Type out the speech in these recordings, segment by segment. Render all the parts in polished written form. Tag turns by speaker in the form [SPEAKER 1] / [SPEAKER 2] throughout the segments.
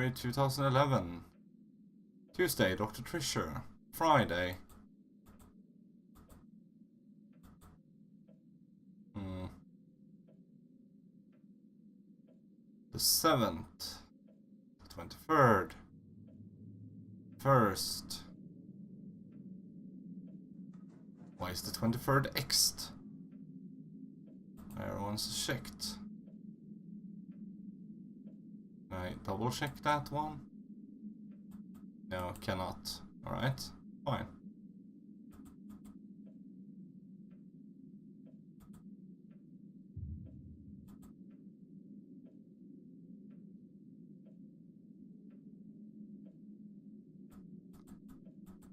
[SPEAKER 1] January 2011. Tuesday, Dr. Trisher. Friday. The 7th. The 23rd. 1st. Why is the 23rd X'd? Everyone's checked. Can I double check that one? No, cannot. Alright, fine.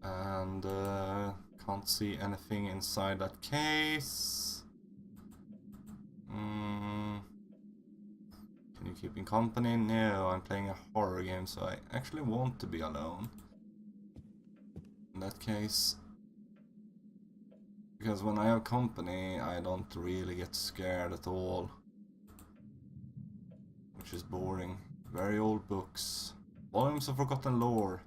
[SPEAKER 1] And can't see anything inside that case. Can you keep in company? No, I'm playing a horror game, so I actually want to be alone. In that case, because when I have company, I don't really get scared at all, which is boring. Very old books, volumes of forgotten lore.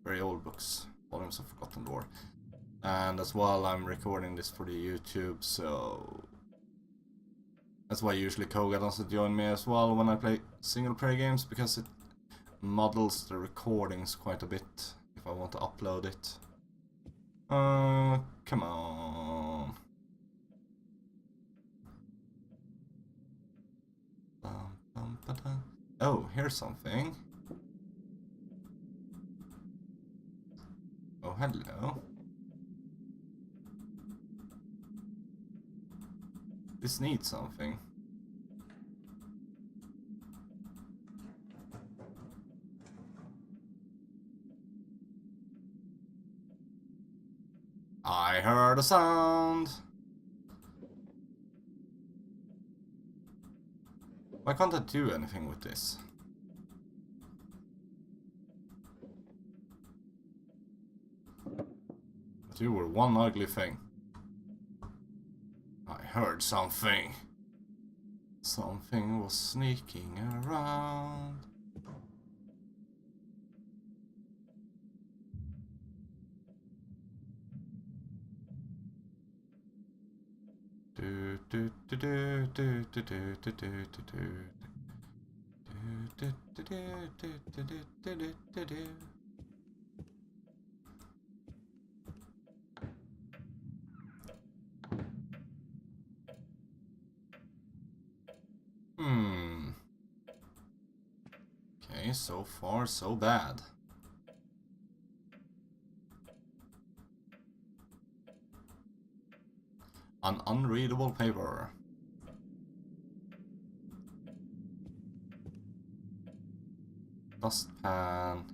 [SPEAKER 1] Very old books, volumes of forgotten lore. And as well, I'm recording this for the YouTube, so that's why usually Koga doesn't join me as well when I play single player games, because it muddles the recordings quite a bit if I want to upload it. Come on. Oh, here's something. Oh, hello. This needs something. I heard a sound. Why can't I do anything with this? But you were one ugly thing. I heard something. Something was sneaking around. Okay, so far so bad. An unreadable paper. Dustpan.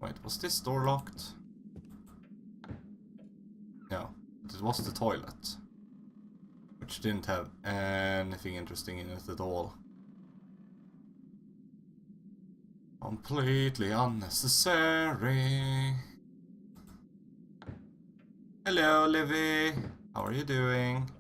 [SPEAKER 1] Wait, was this door locked? No, it was the toilet, which didn't have anything interesting in it at all. Completely unnecessary. Hello, Livy. How are you doing?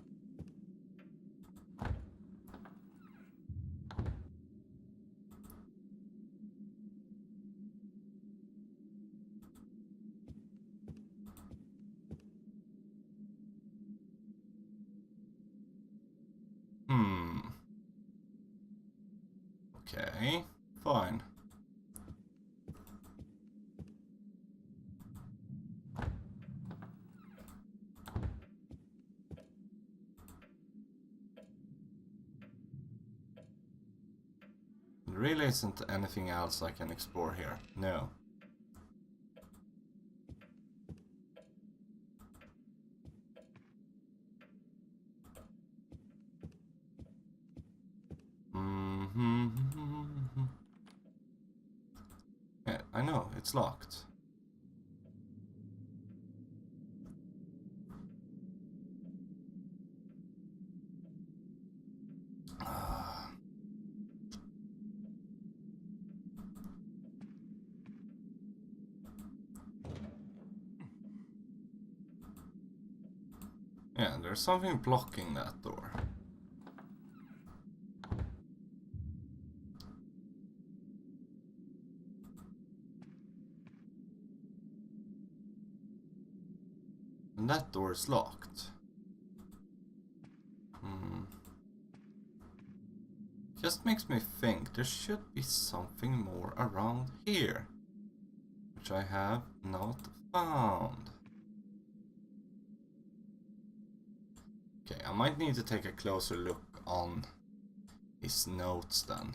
[SPEAKER 1] Okay, fine. There really isn't anything else I can explore here. No. Yeah, I know, it's locked. Yeah, there's something blocking that door. And that door is locked. Just makes me think there should be something more around here, which I have not found. Okay, I might need to take a closer look on his notes then.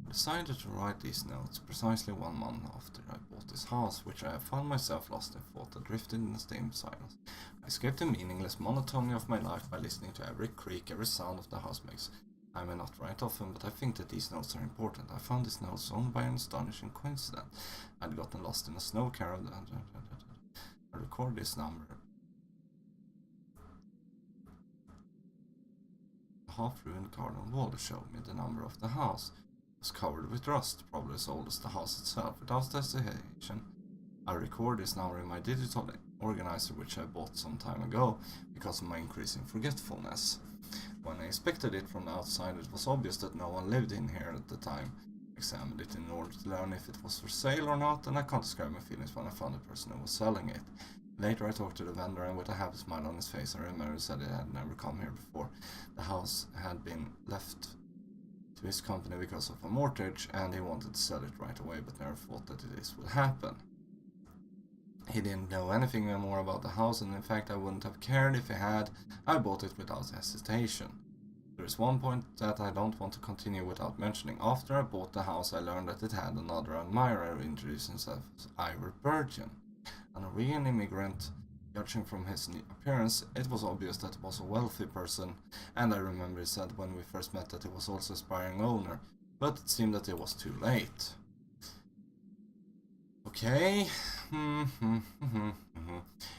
[SPEAKER 1] I decided to write these notes precisely 1 month after I bought this house, which I found myself lost in thought and drifted in the dim silence. I escaped the meaningless monotony of my life by listening to every creak, every sound of the house makes. I may not write often, but I think that these notes are important. I found these notes owned by an astonishing coincidence. I'd gotten lost in a snow caravan. I record this number. The half-ruined garden wall showed me the number of the house. It was covered with rust, probably as old as the house itself. Without hesitation, I record this number in my digital organizer, which I bought some time ago because of my increasing forgetfulness. When I inspected it from the outside, it was obvious that no one lived in here at the time. I examined it in order to learn if it was for sale or not, and I can't describe my feelings when I found the person who was selling it. Later I talked to the vendor, and with a happy smile on his face, I remember he said it had never come here before. The house had been left to his company because of a mortgage, and he wanted to sell it right away, but never thought that this would happen. He didn't know anything more about the house, and in fact I wouldn't have cared if he had. I bought it without hesitation. There is one point that I don't want to continue without mentioning. After I bought the house, I learned that it had another admirer who introduced himself as Ivor Burgeon, a Norwegian immigrant. Judging from his appearance, it was obvious that he was a wealthy person, and I remember he said when we first met that he was also an aspiring owner, but it seemed that it was too late. Okay.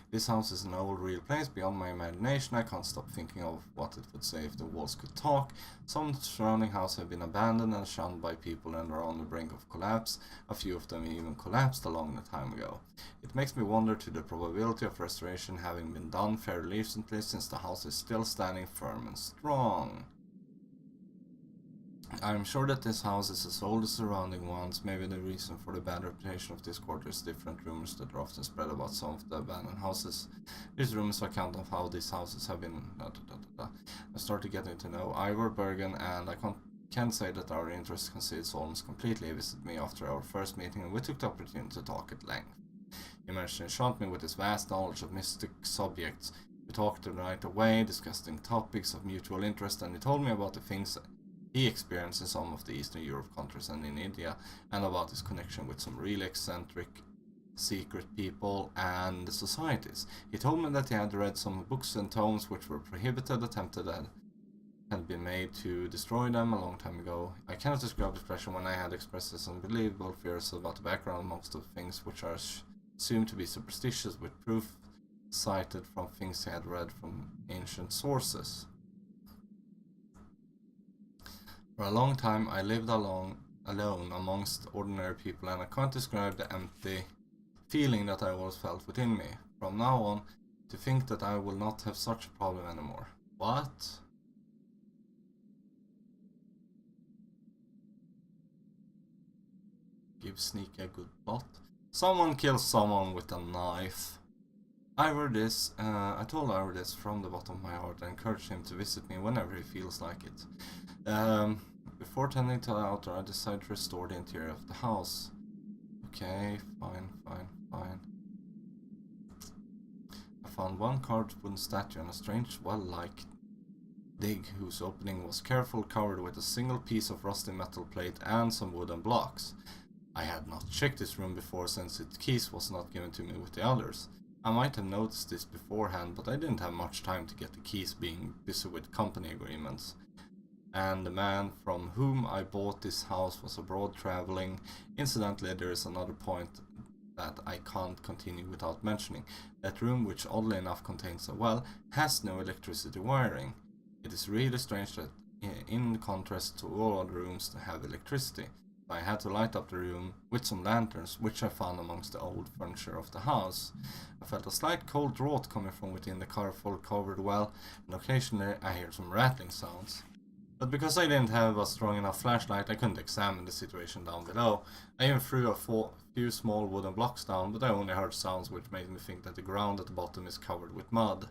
[SPEAKER 1] This house is an old real place beyond my imagination. I can't stop thinking of what it would say if the walls could talk. Some surrounding houses have been abandoned and shunned by people and are on the brink of collapse. A few of them even collapsed a long time ago. It makes me wonder to the probability of restoration having been done fairly recently, since the house is still standing firm and strong. I am sure that this house is as old as surrounding ones. Maybe the reason for the bad reputation of this quarter is different rumors that are often spread about some of the abandoned houses. These rumors account of how these houses have been... I started getting to know Ivor Bergen, and I can't say that our interest concedes almost completely. He visited me after our first meeting, and we took the opportunity to talk at length. He managed to enchant me with his vast knowledge of mystic subjects. We talked right away, discussing topics of mutual interest, and he told me about the things he experienced in some of the Eastern Europe countries and in India, and about his connection with some really eccentric, secret people and societies. He told me that he had read some books and tomes which were prohibited, attempted had been made to destroy them a long time ago. I cannot describe the expression when I had expressed his unbelievable fears about the background, most of the things which are assumed to be superstitious, with proof cited from things he had read from ancient sources. For a long time I lived alone amongst ordinary people, and I can't describe the empty feeling that I always felt within me. From now on, to think that I will not have such a problem anymore. What? Give Sneaky a good plot. Someone kills someone with a knife. I told Ivor this from the bottom of my heart. I encouraged him to visit me whenever he feels like it. Before tending to the outer, I decided to restore the interior of the house. Okay, fine. I found one carved wooden statue and a strange well-like dig whose opening was carefully covered with a single piece of rusty metal plate and some wooden blocks. I had not checked this room before, since its keys was not given to me with the others. I might have noticed this beforehand, but I didn't have much time to get the keys, being busy with company agreements. And the man from whom I bought this house was abroad traveling. Incidentally, there is another point that I can't continue without mentioning. That room, which oddly enough contains a well, has no electricity wiring. It is really strange that, in contrast to all other rooms that have electricity, I had to light up the room with some lanterns, which I found amongst the old furniture of the house. I felt a slight cold draught coming from within the careful covered well, and occasionally I heard some rattling sounds. But because I didn't have a strong enough flashlight, I couldn't examine the situation down below. I even threw a few small wooden blocks down, but I only heard sounds which made me think that the ground at the bottom is covered with mud.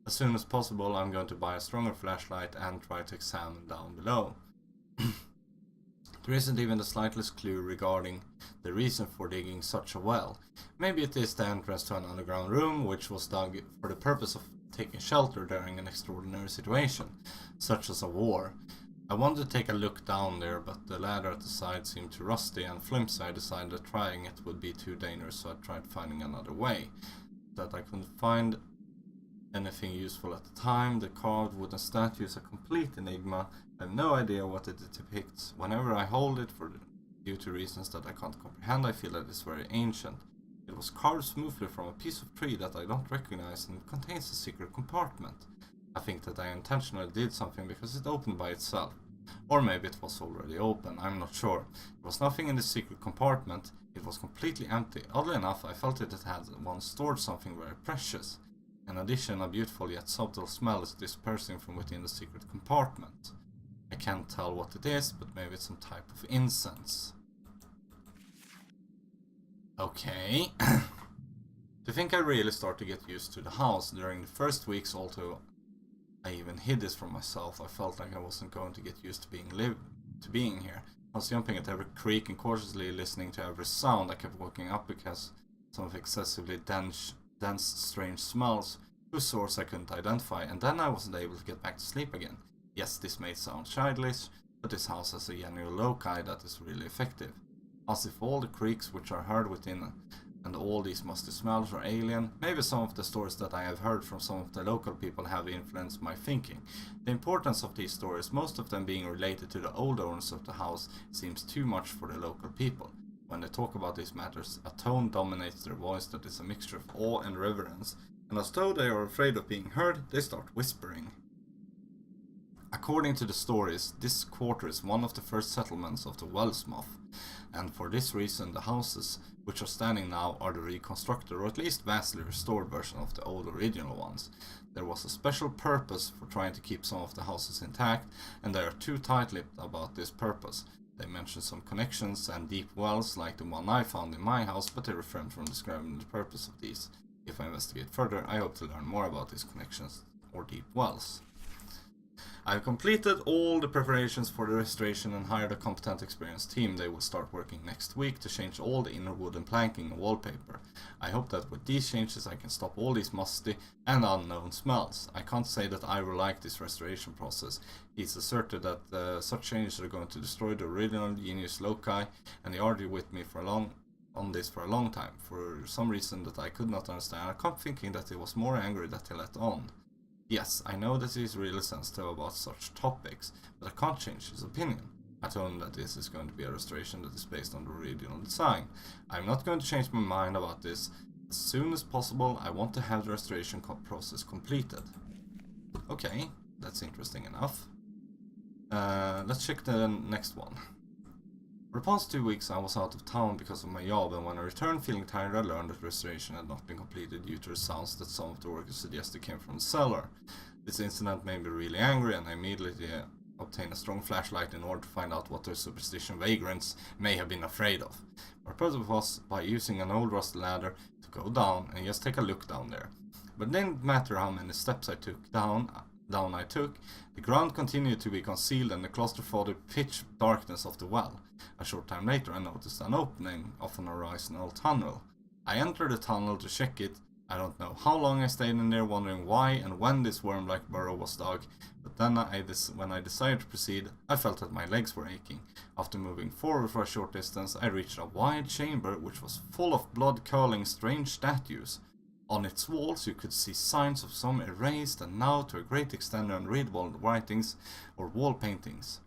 [SPEAKER 1] As soon as possible, I'm going to buy a stronger flashlight and try to examine down below. There isn't even the slightest clue regarding the reason for digging such a well. Maybe it is the entrance to an underground room, which was dug for the purpose of taking shelter during an extraordinary situation, such as a war. I wanted to take a look down there, but the ladder at the side seemed too rusty and flimsy. I decided that trying it would be too dangerous, so I tried finding another way. That I couldn't find anything useful at the time. The carved wooden statue is a complete enigma. I have no idea what it depicts. Whenever I hold it, due to reasons that I can't comprehend, I feel that it's very ancient. It was carved smoothly from a piece of tree that I don't recognize, and it contains a secret compartment. I think that I intentionally did something because it opened by itself. Or maybe it was already open, I'm not sure. There was nothing in the secret compartment. It was completely empty. Oddly enough, I felt that it had once stored something very precious. In addition, a beautiful yet subtle smell is dispersing from within the secret compartment. I can't tell what it is, but maybe it's some type of incense. Okay. To think I really start to get used to the house. During the first weeks, although I even hid this from myself, I felt like I wasn't going to get used to being here. I was jumping at every creak and cautiously listening to every sound. I kept waking up because some of excessively dense, strange smells, whose source I couldn't identify, and then I wasn't able to get back to sleep again. Yes, this may sound childish, but this house has a general loci that is really effective. As if all the creaks which are heard within and all these musty smells are alien. Maybe some of the stories that I have heard from some of the local people have influenced my thinking. The importance of these stories, most of them being related to the old owners of the house, seems too much for the local people. When they talk about these matters, a tone dominates their voice that is a mixture of awe and reverence, and as though they are afraid of being heard, they start whispering. According to the stories, this quarter is one of the first settlements of the Wellsmoth, and for this reason the houses which are standing now are the reconstructed or at least vastly restored version of the old original ones. There was a special purpose for trying to keep some of the houses intact, and they are too tight-lipped about this purpose. They mention some connections and deep wells like the one I found in my house, but they refrain from describing the purpose of these. If I investigate further, I hope to learn more about these connections or deep wells. I have completed all the preparations for the restoration and hired a competent, experienced team. They will start working next week to change all the inner wooden planking and wallpaper. I hope that with these changes I can stop all these musty and unknown smells. I can't say that Ivor liked this restoration process. He's asserted that such changes are going to destroy the original genius loci, and he argued with me on this for a long time. For some reason that I could not understand, I kept thinking that he was more angry that he let on. Yes, I know that he is really sensitive about such topics, but I can't change his opinion. I told him that this is going to be a restoration that is based on the original design. I'm not going to change my mind about this. As soon as possible, I want to have the restoration process completed. Okay, that's interesting enough. Let's check the next one. For the past 2 weeks I was out of town because of my job, and when I returned feeling tired I learned that restoration had not been completed due to the sounds that some of the workers suggested came from the cellar. This incident made me really angry, and I immediately obtained a strong flashlight in order to find out what the superstition vagrants may have been afraid of. My purpose was, by using an old rusted ladder, to go down and just take a look down there. But it didn't matter how many steps I took down I took, the ground continued to be concealed in the claustrophobic pitch darkness of the well. A short time later I noticed an opening of an horizontal tunnel. I entered the tunnel to check it. I don't know how long I stayed in there wondering why and when this worm-like burrow was dug, but then when I decided to proceed, I felt that my legs were aching. After moving forward for a short distance, I reached a wide chamber which was full of blood-curling strange statues. On its walls you could see signs of some erased and now to a great extent unreadable writings or wall paintings.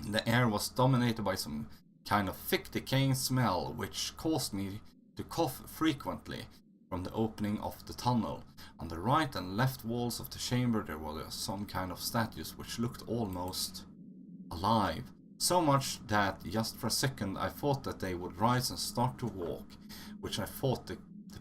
[SPEAKER 1] The air was dominated by some kind of thick decaying smell which caused me to cough frequently from the opening of the tunnel. On the right and left walls of the chamber there were some kind of statues which looked almost alive. So much that just for a second I thought that they would rise and start to walk, which I thought the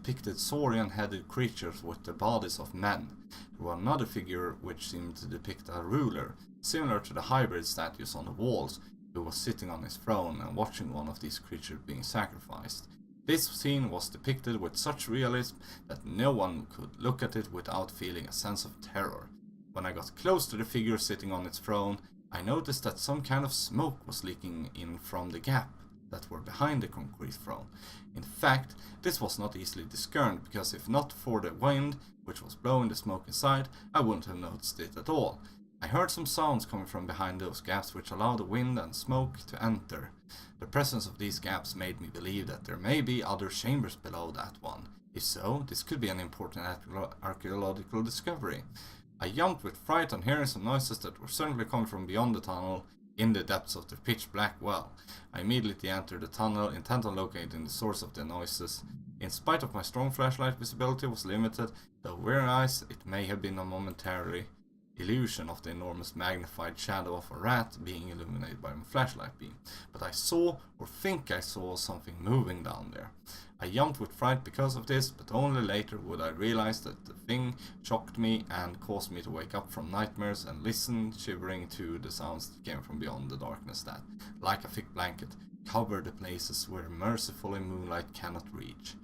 [SPEAKER 1] depicted saurian-headed creatures with the bodies of men. There was another figure which seemed to depict a ruler, similar to the hybrid statues on the walls, who was sitting on his throne and watching one of these creatures being sacrificed. This scene was depicted with such realism that no one could look at it without feeling a sense of terror. When I got close to the figure sitting on its throne, I noticed that some kind of smoke was leaking in from the gap that were behind the concrete throne. In fact, this was not easily discerned, because if not for the wind, which was blowing the smoke inside, I wouldn't have noticed it at all. I heard some sounds coming from behind those gaps which allowed the wind and smoke to enter. The presence of these gaps made me believe that there may be other chambers below that one. If so, this could be an important archaeological discovery. I jumped with fright on hearing some noises that were certainly coming from beyond the tunnel, in the depths of the pitch black well. I immediately entered the tunnel, intent on locating the source of the noises. In spite of my strong flashlight, visibility was limited, though weary eyes, it may have been a momentary illusion of the enormous magnified shadow of a rat being illuminated by my flashlight beam. But I saw, or think I saw, something moving down there. I jumped with fright because of this, but only later would I realize that the thing shocked me and caused me to wake up from nightmares and listen, shivering to the sounds that came from beyond the darkness that, like a thick blanket, covered the places where mercifully moonlight cannot reach.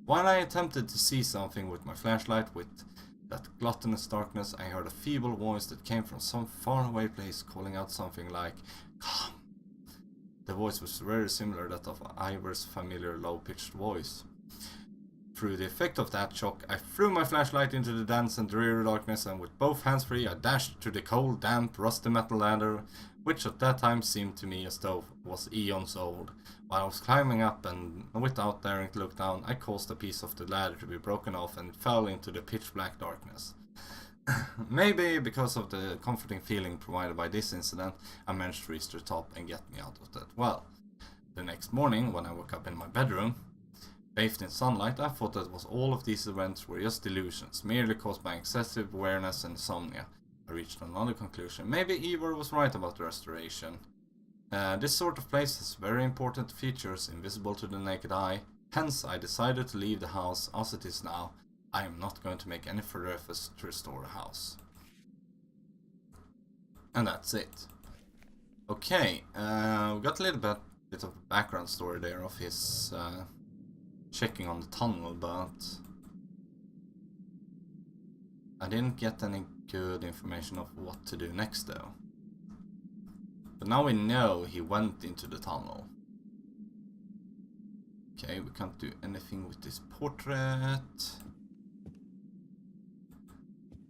[SPEAKER 1] While I attempted to see something with my flashlight with that gluttonous darkness, I heard a feeble voice that came from some faraway place calling out something like, "Come." The voice was very similar to that of Ivor's familiar low-pitched voice. Through the effect of that shock, I threw my flashlight into the dense and dreary darkness, and with both hands free I dashed to the cold, damp, rusty metal ladder, which at that time seemed to me as though was eons old. While I was climbing up, and without daring to look down, I caused a piece of the ladder to be broken off and it fell into the pitch black darkness. Maybe because of the comforting feeling provided by this incident, I managed to reach the top and get me out of that well. The next morning, when I woke up in my bedroom, bathed in sunlight, I thought that all of these events were just delusions, merely caused by excessive awareness and insomnia. I reached another conclusion. Maybe Ivor was right about the restoration. This sort of place has very important features invisible to the naked eye. Hence, I decided to leave the house as it is now. I am not going to make any further efforts to restore the house. And that's it. Okay, we got a little bit of background story there of his checking on the tunnel, but I didn't get any good information of what to do next though. But now we know he went into the tunnel. Okay, we can't do anything with this portrait.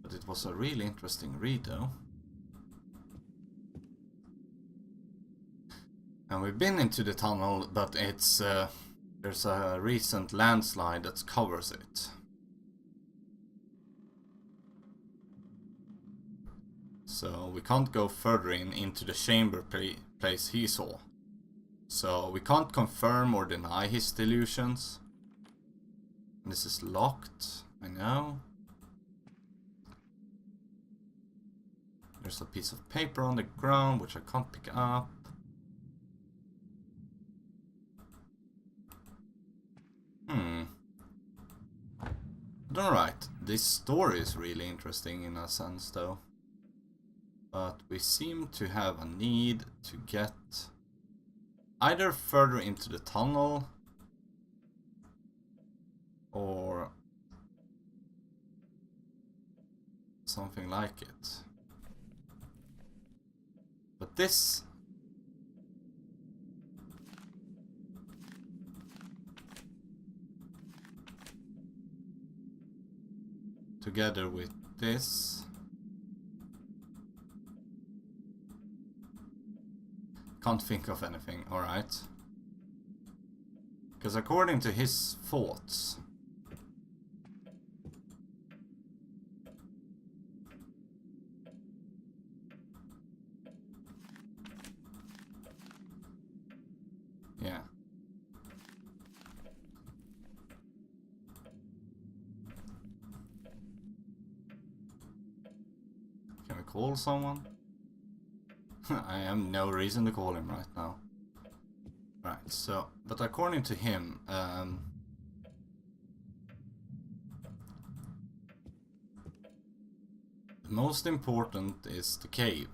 [SPEAKER 1] But it was a really interesting read though. And we've been into the tunnel, but it's there's a recent landslide that covers it. So we can't go further into the chamber place he saw. So we can't confirm or deny his delusions. This is locked, I know. There's a piece of paper on the ground which I can't pick up. But alright, this story is really interesting in a sense though. But we seem to have a need to get either further into the tunnel or something like it. But this together with this can't think of anything, alright. Because according to his thoughts, yeah. Can we call someone? I have no reason to call him right now. Right, so, but according to him, most important is the cave.